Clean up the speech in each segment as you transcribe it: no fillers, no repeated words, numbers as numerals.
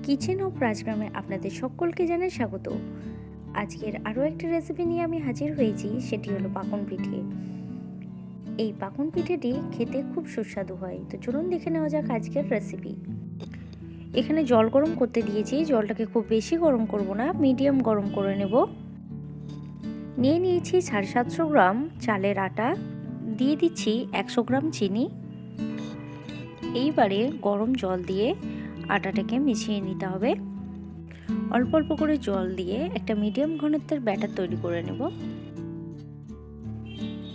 Kitchen of রাজগ্রামে আপনাদের সকলকে জানাই স্বাগত। আজকের আরও একটা রেসিপি নিয়ে আমি হাজির হয়েছি, সেটি হলো পাকন পিঠে। এই পাকন পিঠেটি খেতে খুব সুস্বাদু হয়। তো চলুন দেখে নেওয়া যাক আজকের রেসিপি। এখানে জল গরম করতে দিয়েছি। জলটাকে খুব বেশি গরম করব না, মিডিয়াম গরম করে নেব। নিয়ে নিয়েছি 750 গ্রাম চালের আটা, দিয়ে দিচ্ছি 100 গ্রাম চিনি। এইবারে গরম জল দিয়ে আটাটাকে মিশিয়ে নিতে হবে। অল্প অল্প করে জল দিয়ে একটা মিডিয়াম ঘনত্বের ব্যাটার তৈরি করে নেব।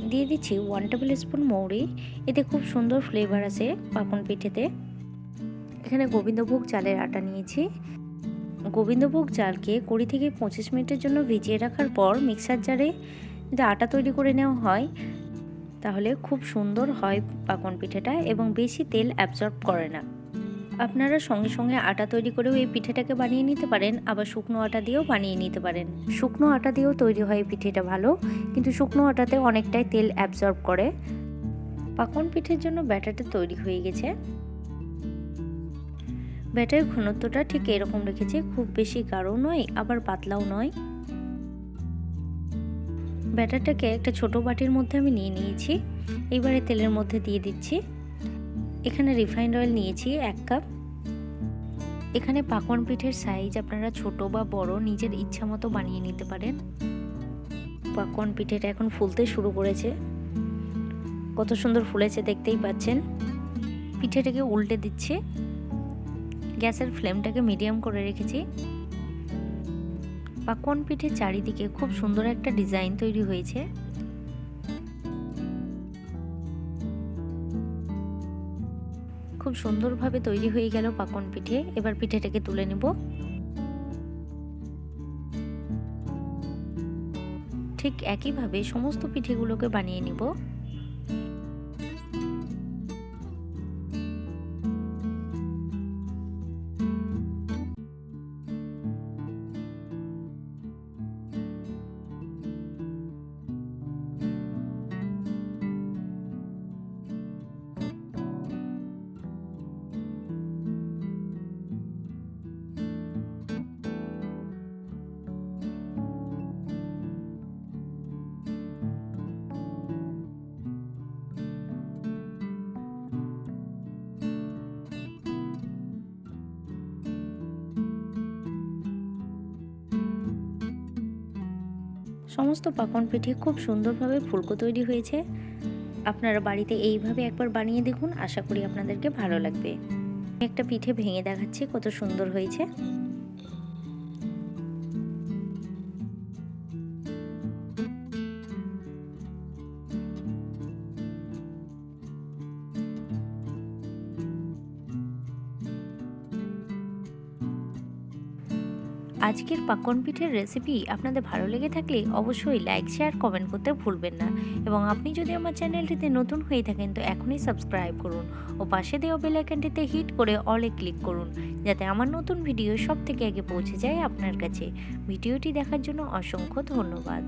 দিয়ে দিচ্ছি 1 টেবিল স্পুন মৌরি। এতে খুব সুন্দর ফ্লেভার আসে পাকন পিঠেতে। এখানে গোবিন্দভোগ চালের আটা নিয়েছি। গোবিন্দভোগ চালকে 20 থেকে 25 মিনিটের জন্য ভিজিয়ে রাখার পর মিক্সার জারে যদি আটা তৈরি করে নেওয়া হয় তাহলে খুব সুন্দর হয় পাকন পিঠেটা এবং বেশি তেল অ্যাবজর্ব করে না। আপনারা সঙ্গে সঙ্গে আটা তৈরি করেও এই পিঠেটাকে বানিয়ে নিতে পারেন, আবার শুকনো আটা দিয়েও বানিয়ে নিতে পারেন। শুকনো আটা দিয়েও তৈরি হয় এই পিঠেটা ভালো, কিন্তু শুকনো আটাতে অনেকটাই তেল অ্যাবজর্ব করে। পাকন পিঠের জন্য ব্যাটারটা তৈরি হয়ে গেছে। ব্যাটারের ঘনত্বটা ঠিক এরকম রেখেছি, খুব বেশি গাঢ়ও নয় আবার পাতলাও নয়। ব্যাটারটাকে একটা ছোট বাটির মধ্যে আমি নিয়ে নিয়েছি। এইবারে তেলের মধ্যে দিয়ে দিচ্ছি। এখানে রিফাইন্ড অয়েল নিয়েছি 1 কাপ। এখানে পাকন পিঠের সাইজ আপনারা ছোট বা বড় নিজের ইচ্ছা মতো বানিয়ে নিতে পারেন। পাকন পিঠেটা এখন ফুলতে শুরু করেছে, কত সুন্দর ফুলেছে দেখতেই পাচ্ছেন। পিঠেটাকে উল্টে দিচ্ছি। গ্যাসের ফ্লেমটাকে মিডিয়াম করে রেখেছি। পাকন পিঠের চারিদিকে খুব সুন্দর একটা ডিজাইন তৈরি হয়েছে। খুব সুন্দরভাবে তৈরি হয়ে গেল পাকন পিঠে। এবার পিঠেটাকে তুলে নেব। ঠিক একইভাবে সমস্ত পিঠেগুলোকে বানিয়ে নিব। সমস্ত পাকন পিঠে খুব সুন্দরভাবে ফুলকো তৈরি হয়েছে। আপনারা বাড়িতে এইভাবে একবার বানিয়ে দেখুন, আশা করি আপনাদেরকে ভালো লাগবে। একটা পিঠে ভেঙে দেখাচ্ছি কত সুন্দর হয়েছে। আজকের পাকন পিঠের রেসিপি আপনাদের ভালো লেগে থাকলে অবশ্যই লাইক, শেয়ার, কমেন্ট করতে ভুলবেন না। এবং আপনি যদি আমার চ্যানেলটিতে নতুন হয়ে থাকেন তো এখনই সাবস্ক্রাইব করুন ও পাশে দেওয়া বেল আইকনটিতে হিট করে অলে ক্লিক করুন, যাতে আমার নতুন ভিডিও সব থেকে আগে পৌঁছে যায় আপনার কাছে। ভিডিওটি দেখার জন্য অসংখ্য ধন্যবাদ।